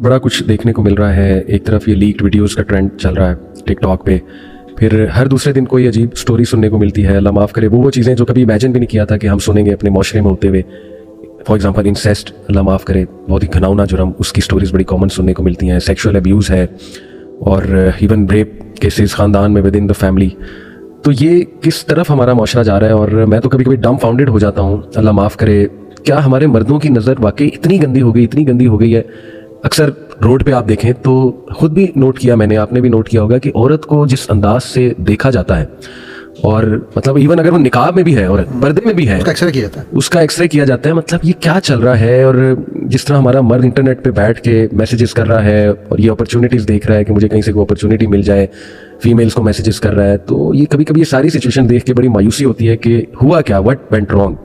बड़ा कुछ देखने को मिल रहा है। एक तरफ ये लीक्ड वीडियोस का ट्रेंड चल रहा है टिकटॉक पे, फिर हर दूसरे दिन कोई अजीब स्टोरी सुनने को मिलती है। अल्लाह माफ़ करे, वो चीज़ें जो कभी इमेजिन भी नहीं किया था कि हम सुनेंगे अपने माशरे में होते हुए। फॉर एग्जांपल इंसेस्ट, अल्लाह माफ़ करे, बहुत ही घिनौना जुर्म, उसकी स्टोरीज बड़ी कॉमन सुनने को मिलती हैं। सेक्सुअल अब्यूज़ है और इवन रेप केसेस ख़ानदान में विद इन द फैमिली। तो ये किस तरफ हमारा माशरा जा रहा है, और मैं तो कभी कभी डम फाउंडेड हो जाता हूँ। अल्लाह माफ़ करे, क्या हमारे मर्दों की नज़र वाकई इतनी गंदी हो गई है। अक्सर रोड पे आप देखें तो खुद भी नोट किया मैंने, आपने भी नोट किया होगा कि औरत को जिस अंदाज से देखा जाता है, और मतलब इवन अगर वो निकाब में भी है, औरत पर्दे में भी है, उसका एक्सरे किया जाता है। मतलब ये क्या चल रहा है। और जिस तरह हमारा मर्द इंटरनेट पे बैठ के मैसेजेस कर रहा है और ये अपॉर्चुनिटीज़ देख रहा है कि मुझे कहीं से कोई अपॉर्चुनिटी मिल जाए, फीमेल्स को मैसेजेस कर रहा है, तो ये कभी कभी ये सारी सिचुएशन देख के बड़ी मायूसी होती है कि हुआ क्या, व्हाट वेंट रॉन्ग।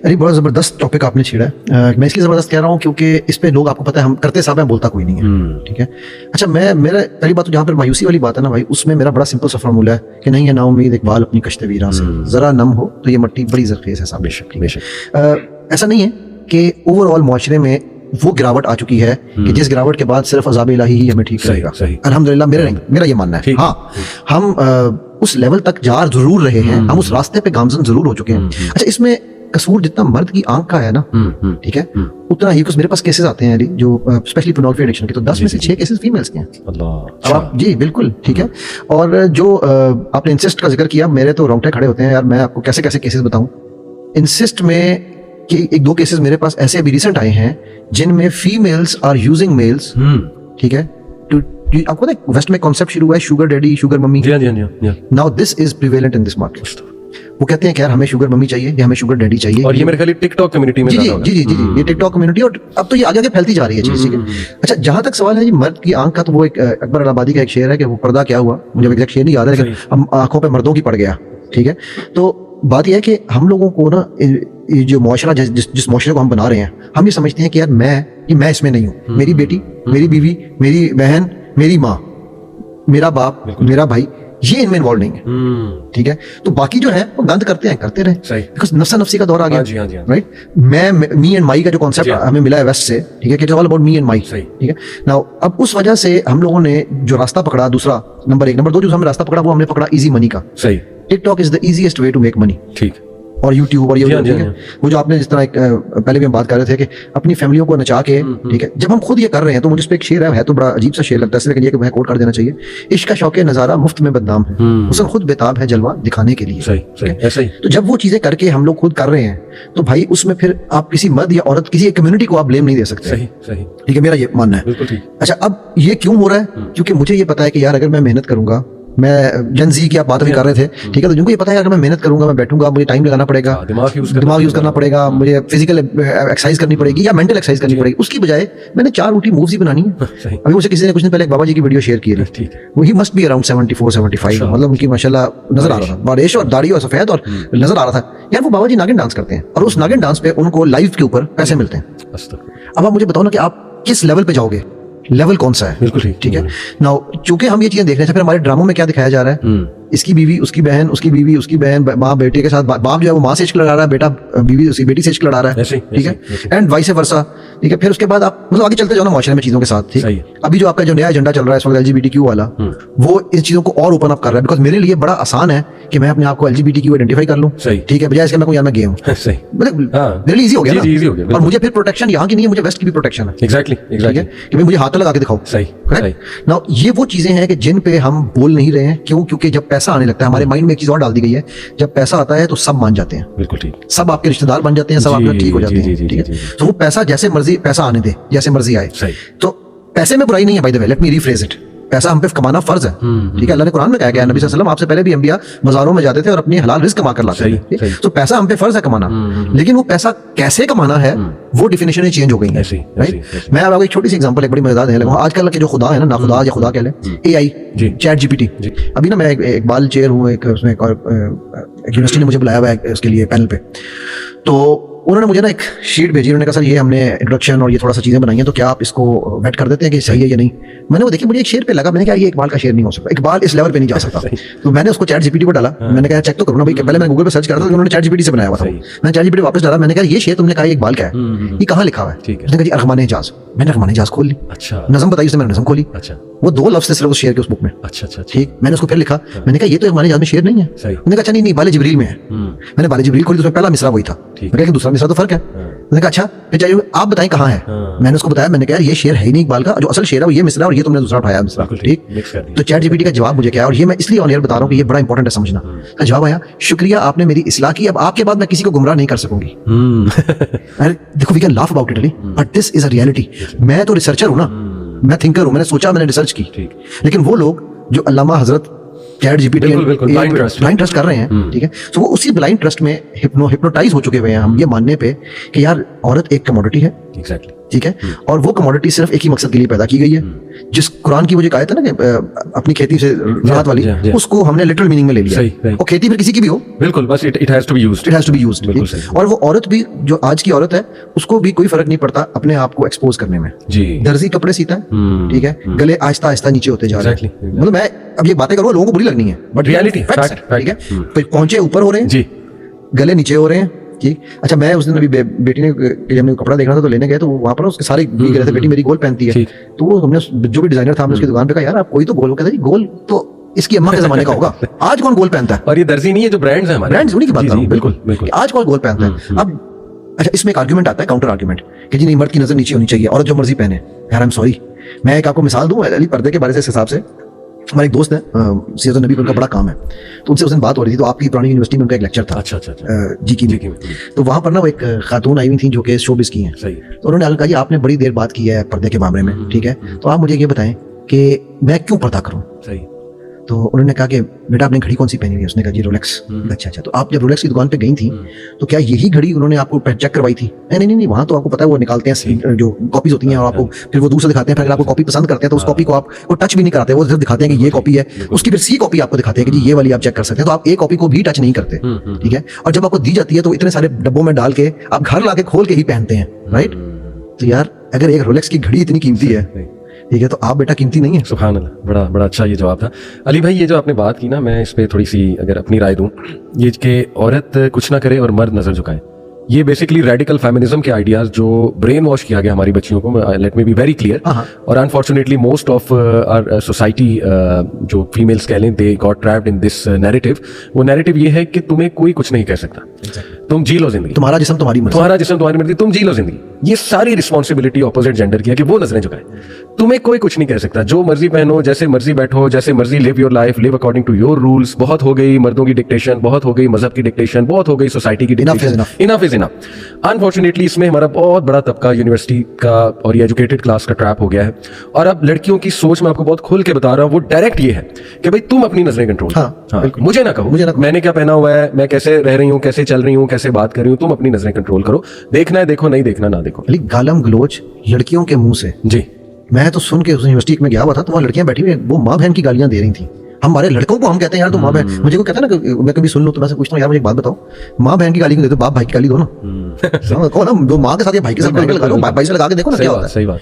अरे बड़ा ज़बरदस्त टॉपिक आपने छेड़ा है। मैं इसलिए ज़बरदस्त कह रहा हूँ क्योंकि इस पे लोग, आपको पता है, हम करते साहब, मैं बोलता कोई नहीं है, ठीक है। अच्छा, मेरा पहली बात तो जहाँ पर मायूसी वाली बात है ना भाई, उसमें मेरा बड़ा सिंपल सा फार्मूला है कि नहीं है ना उम्मीद इकबाल अपनी कश्ते वीरां से, ज़रा नम हो तो ये मट्टी बड़ी ज़रखेज़ है साहब। बेशक ऐसा नहीं है कि ओवरऑल मुआशरे में वो गिरावट आ चुकी है कि जिस गिरावट के बाद सिर्फ अज़ाब इलाही ही हमें ठीक करेगा। अल्हम्दुलिल्लाह, मेरा ये मानना है। हाँ, हम उस लेवल तक जा जरूर रहे हैं, हम उस रास्ते पे गामजन जरूर हो चुके हैं। अच्छा, इसमें कसूर जितना मर्द की आंख का है ना, ठीक है, उतना ही कुछ मेरे पास केसेस आते हैं जो स्पेशली पोर्नोग्राफी एडिक्शन के, तो 10 में से 6 केसेस फीमेल्स के हैं। अब आप जी बिल्कुल ठीक है। और जो आपने इंसिस्ट का जिक्र किया, मेरे तो रोंगटे खड़े होते हैं यार। मैं आपको कैसे कैसे केसेस बताऊं इंसिस्ट में, कि एक दो केसेस मेरे पास ऐसे अभी रिसेंट आए हैं जिनमें फीमेल्स आर यूजिंग मेल्स, ठीक है। आपको पता है वेस्ट में कॉन्सेप्ट शुरू हुआ है sugar daddy, sugar mummy. Now this is prevalent in this market. वो कहते हैं कि यार हमें शुगर मम्मी चाहिए या हमें शुगर डैडी चाहिए, और ये मेरे ख्याल टिकटॉक कम्युनिटी में जी ये टिकटॉक कम्युनिटी, और अब तो ये आगे फैलती जा रही है चीज, ठीक है। अच्छा, जहां तक सवाल है जी मर्द की आंख का, तो वो एक अकबर अलाहाबादी का एक शेर है कि वो पर्दा क्या हुआ, मुझे एग्जैक्ट शेर नहीं याद है, लेकिन हम आंखों पे मर्दों की पड़ गया, ठीक है। तो बात यह है कि हम लोगों को ना, ये जो मुआशरा, जिस मुआशरे को हम बना रहे हैं, हम ये समझते हैं कि यार मैं इसमें नहीं हूँ, मेरी बेटी, मेरी बीवी, मेरी बहन, मेरी माँ, मेरा बाप, मेरा भाई, ये इनमें इन्वॉल्व नहीं है, ठीक है। तो बाकी जो है वो गंद करते रहे, बिकॉज नफ्सा नफ्सी का दौर आ गया, राइट। मी एंड माई का जो कॉन्सेप्ट हमें मिला है वेस्ट से, ठीक है, कि it's all about me and my, ठीक है। नाउ अब उस वजह से हम लोगों ने जो रास्ता पकड़ा, दूसरा नंबर 1, नंबर 2 जो हमने रास्ता पकड़ा, वो हमने पकड़ा इजी मनी का। TikTok is the easiest way to make money, ठीक, और यूट्यूब और ये वो जो आपने जिस तरह पहले भी हम बात कर रहे थे कि अपनी फैमिलियों को नचा के, ठीक है, जब हम खुद ये कर रहे हैं, तो मुझे इस पे एक शेर है तो बड़ा अजीब सा शेर लगता है, लेकिन ये मैं कोट कर देना चाहिए। इश्क का शौक नजारा मुफ्त में बदनाम है, हुस्न खुद बेताब है जलवा दिखाने के लिए। सही। तो जब वो चीजें करके हम लोग खुद कर रहे हैं, तो भाई उसमें फिर आप किसी मर्द या औरत, किसी कम्युनिटी को आप ब्लेम नहीं दे सकते। सही, ठीक है, मेरा ये मानना है। अच्छा, अब ये क्यों हो रहा है? क्योंकि मुझे ये पता है कि यार अगर मैं मेहनत करूंगा, मैं जन जी की आप बात भी कर रहे थे, ठीक है, तो जिनको ये पता है अगर मैं मेहनत करूंगा, मैं बैठूंगा, मुझे टाइम लगाना पड़ेगा, दिमाग यूज करना पड़ेगा, मुझे फिजिकल एक्सरसाइज करनी पड़ेगी या मेंटल एक्सरसाइज करनी पड़ेगी, उसकी बजाय मैंने 4 ऊटी मूव्स ही बनानी है। अभी मुझे किसी ने कुछ दिन पहले एक बाबा जी की वीडियो शेयर की थी, वो ही मस्ट बी अराउंड 74-75, मतलब उनकी माशाल्लाह नजर आ रहा था, बारिश और दाढ़ी और सफेद, और नजर आ रहा था यार वो बाबा जी नागिन डांस करते हैं, और उस नागिन डांस पे उनको लाइव के ऊपर पैसे मिलते हैं। अब आप मुझे बताओ ना कि आप किस लेवल पे जाओगे, लेवल कौन सा है? बिल्कुल ठीक है। नाउ चूंकि हम ये चीजें देख रहे हैं, फिर हमारे ड्रामों में क्या दिखाया जा रहा है, इसकी बीवी उसकी बहन, उसकी बीवी उसकी बहन, माँ बेटे के साथ, बाप जो है वो माँ से इश्क लड़ा रहा है, बेटा बीवी उसकी बेटी से इश्क लड़ा रहा है, ठीक है, एंड वाइस वर्सा, ठीक है। फिर उसके बाद आप मतलब आगे चलते जाओ ना मुआशरे में चीजों के साथ, ठीक। अभी जो आपका जो नया एजेंडा चल रहा है इस वक्त LGBTQ वाला, वो इन चीजों को और ओपन अप कर रहा है, बिकॉज मेरे लिए बड़ा आसान है कि मैं अपने आप को LGBTQ आइडेंटिफाई कर लूं, ठीक है, बजाय इसके मैं कोई यार मैं गे हूं, मतलब मेरे लिए इजी हो गया ना, और मुझे फिर प्रोटेक्शन यहाँ की नहीं है, मुझे वेस्ट की भी प्रोटेक्शन है, एग्जैक्टली, कि भाई मुझे हाथ लगा के दिखाओ, सही, करेक्ट। नाउ ये वो चीजें हैं कि जिन पे हम बोल नहीं रहे हैं, क्यों? क्योंकि जब पैसा आने लगता है, हमारे माइंड में एक चीज और डाल दी गई है, जब पैसा आता है तो सब मान जाते हैं, बिल्कुल ठीक, सब आपके रिश्तेदार बन जाते हैं, सब आपके ठीक हो जाते हैं, ठीक है। तो वो पैसा जैसे मर्जी पैसा आने दे, जैसे मर्जी आए, तो पैसे में बुराई नहीं है, by the way, let me rephrase it, पैसा हम पे कमाना फर्ज है, ठीक है। अल्लाह ने कुरान में कहा है, नबी सल्लल्लाहु अलैहि वसल्लम आपसे पहले भी अंबिया बाजारों में जाते थे और अपनी हलाल रिस्क कमा कर लाते थे, तो पैसा हम पे फर्ज है कमाना, लेकिन वो पैसा कैसे कमाना है, वो डिफिनेशन चेंज हो गई है, राइट। मैं आपको एक छोटी सी एग्जांपल, एक बड़ी मजेदार देने लगा हूं। आजकल के जो खुदा है ना खुदा या खुदा कह ले, AI, चैट GPT, अभी ना मैं इकबाल चेयर हूँ, एक उसमें एक यूनिवर्सिटी ने मुझे बुलाया हुआ है उसके लिए पैनल पे, तो उन्होंने मुझे ना एक शीट भेजी, उन्होंने कहा सर ये हमने इंट्रोडक्शन और ये थोड़ा सा चीज़ें बनाई हैं, तो क्या आप इसको वेट कर देते हैं कि सही है या नहीं। मैंने वो देखी, मुझे एक शेर पे लगा, मैंने कहा ये इकबाल का शेर नहीं हो सकता, इकबाल इस लेवल पे नहीं जा सकता। तो मैंने उसको चैट जीपीटी पर डाला, मैंने कहा चेक तो करो ना भाई, पहले मैंने गूगल पे सर्च करा था, उन्होंने चैट जीपीटी से बनाया हुआ था। मैंने चैट जीपीटी वापस डाला, मैंने कहा ये शेर तुमने कहा इकबाल का है, ये कहाँ लिखा हुआ है? उसने कहा जी अरहमान इजाज। मैंने अरहमान इजाज खोल ली, अच्छा नज़म बताई, उसने मैंने नज़म खोली, अच्छा वो 2 लफ्ज़ थे सिर्फ उस शेर के उस बुक में। अच्छा अच्छा ठीक, मैंने उसको फिर लिखा, मैंने कहा ये तो इरफान इजाज में शेर नहीं है। सही। उन्होंने कहा अच्छा नहीं बाले जिब्रील में है। मैंने बाले जिब्रील खोली, तो उसमें पहला मिसरा वही था, मैंने कहा दूसरा मिसरा तो फर्क है। मैंने कहा अच्छा फिर चाहिए आप बताएं कहाँ है। मैंने उसको बताया, मैंने कहा ये शेर है ही नहीं इकबाल का, जो असल शेर है वो ये मिसरा और ये तुमने दूसरा उठाया मिसरा। ठीक, तो चैट जीपीटी का जवाब मुझे क्या है, और ये मैं इसलिए ऑन एयर बता रहा हूँ कि ये बड़ा इंपॉर्टेंट है समझना। का जवाब आया, शुक्रिया आपने मेरी इस्लाह की, अब आपके बाद मैं किसी को गुमराह नहीं कर सकूंगी। अरे देखो we can laugh about it ally, but this is a reality. मैं तो रिसर्चर हूँ ना, मैं थिंकर हूँ, मैंने सोचा, मैंने रिसर्च की। लेकिन वो लोग जो अल्लामा हजरत चैट जीपीटी ब्लाइंड ट्रस्ट कर रहे हैं, ठीक है, तो वो उसी ब्लाइंड ट्रस्ट में हिप्नोटाइज हो चुके हुए हैं हम ये मानने पे कि यार औरत एक कमोडिटी है, एग्जैक्टली, ठीक है, और वो कमोडिटी सिर्फ एक ही मकसद के लिए पैदा की गई है। जिस कुरान की वो जो आयत है ना कि अपनी खेती से राहत वाली, उसको हमने लिटरल मीनिंग में ले लिया। और खेती फिर किसी की भी हो, बिल्कुल, बस it has to be used, it has to be used. और वो औरत भी, जो आज की औरत है, उसको भी कोई फर्क नहीं पड़ता अपने आप को एक्सपोज करने में। जी, दर्जी कपड़े सीता है, ठीक है, गले आहिस्ता आहिस्ता नीचे होते जा रहे हैं। मतलब मैं अब ये बातें करूँ, लोगों को बुरी लगनी है, बट रियलिटी, ठीक है, फिर पहुंचे ऊपर हो रहे हैं जी, गले नीचे हो रहे हैं। ठीक, अच्छा मैं उस दिन अभी बेटी ने कि हमने कपड़ा देखना था तो लेने गए, तो वहां पर उसके सारे भीग रहे थे, बेटी मेरी गोल पहनती है, तो वो हमने जो भी डिजाइनर था हमने उसकी दुकान पे कहा यार आप कोई तो गोल, कहता जी गोल तो इसकी अम्मा के जमाने का होगा, आज कौन गोल पहनता है? और ये दर्जी नहीं है, जो ब्रांड्स हैं हमारे, ब्रांड्स उन्हीं की बात कर रहा हूं, बिल्कुल बिल्कुल, आज कौन गोल पहनता है? अब अच्छा इसमें एक आर्गुमेंट आता है, काउंटर आर्गुमेंट, कि जी नहीं मर्द की नजर नीचे होनी चाहिए, औरत जो मर्जी पहने। यार आई एम सॉरी, मैं एक आपको मिसाल दूं अली पर्दे के बारे से। इस हिसाब से हमारे एक दोस्त है सीरत नबी, उनका बड़ा काम है, तो उनसे उस दिन बात हो रही थी, तो आपकी पुरानी यूनिवर्सिटी में उनका एक लेक्चर था, अच्छा अच्छा जीकी में, तो वहां पर ना वो एक खातून आई हुई थी जो कि शोबिस की हैं, तो उन्होंने कहा जी आपने बड़ी देर बात की है पर्दे के मामले में, ठीक है, तो आप मुझे ये बताएं कि मैं क्यों पर्दा करूं? सही। तो उन्होंने कहा कि बेटा आपने घड़ी कौन सी पहनी हुई है? उसने कहा जी रोलेक्स। अच्छा अच्छा, तो आप जब रोलेक्स की दुकान पे गई थी तो क्या यही घड़ी उन्होंने आपको चेक करवाई थी? नहीं नहीं नहीं, वहां तो आपको पता है वो निकालते हैं जो कॉपीज होती हैं और आपको फिर वो दूसरे दिखाते हैं, फिर अगर आपको कॉपी पसंद करते हैं तो उस कॉपी को आपको टच भी नहीं कराते, वो सिर्फ दिखाते हैं कि ये कॉपी है, उसकी फिर सी कॉपी आपको दिखाते हैं कि जी ये वाली आप चेक कर सकते हैं, तो आप ए कॉपी को भी टच नहीं करते, ठीक है, और जब आपको दी जाती है तो इतने सारे डब्बों में डाल के आप घर लाके खोल के ही पहनते हैं, राइट? तो यार अगर एक रोलेक्स की घड़ी इतनी कीमती है, ठीक है, तो आप बेटा कीमती नहीं है। सुभान अल्लाह, बड़ा बड़ा अच्छा ये जवाब था अली भाई। ये जो आपने बात की ना, मैं इस पे थोड़ी सी अगर अपनी राय दूं, ये कि औरत कुछ ना करे और मर्द नजर झुकाए, ये बेसिकली रेडिकल फेमिनिज्म के आइडियाज जो ब्रेन वॉश किया गया हमारी बच्चियों को, let me be very clear, और unfortunately most of our society जो फीमेल्स कह लें, they got trapped in this narrative. वो नैरेटिव ये है कि तुम्हें कोई कुछ नहीं कह सकता, तुम जी लो जिंदगी, तुम्हारा जिस्म तुम्हारी मर्जी, तुम्हारा जिस्म तुम्हारी मर्जी, तुम जी लो जिंदगी। ये सारी रिस्पॉन्सिबिलिटी ऑपोजिट जेंडर की है कि वो नजरें झुकाए, तुम्हें कोई कुछ नहीं कह सकता, जो मर्जी पहनो, जैसे मर्जी बैठो, जैसे मर्जी live your life, live according to your rules. बहुत हो गई मर्दों की डिक्टेशन, बहुत हो गई मजहब की डिक्टेशन, बहुत हो गई सोसाइटी की dictation, enough is enough. Unfortunately इसमें हमारा बहुत बड़ा तबका यूनिवर्सिटी का और ये एजुकेटेड क्लास का ट्रैप हो गया है। और अब लड़कियों की सोच मैं आपको बहुत खोल के बता रहा हूँ, वो डायरेक्ट ये है कि भाई तुम अपनी नजरें कंट्रोल, मुझे ना कहो मैंने क्या पहना हुआ है, मैं कैसे रह रही हूँ, कैसे चल रही हूँ, कैसे बात कर रही हूँ, तुम अपनी नजरें कंट्रोल करो, देखना है देखो, नहीं देखना ना देखो। गालम गलोच लड़कियों के मुंह से, जी मैं तो सुन के उस यूनिवर्सिटी में गया हुआ था, तो वहाँ लड़कियां बैठी हुई, वो माँ बहन की गालियां दे रही थी। हमारे लड़कों को हम कहते हैं यार तुम माँ बहन, मुझे को कहता है ना कि मैं कभी सुन लूं तो मैं से पूछता हूँ यार मुझे एक बात बताओ, माँ बहन की गाली क्यों देते हो? बाप भाई की गाली दो ना, कौन हम दो माँ के साथ या भाई के साथ लगा लो, भाई से लगा के देखो ना क्या होता है। सही बात।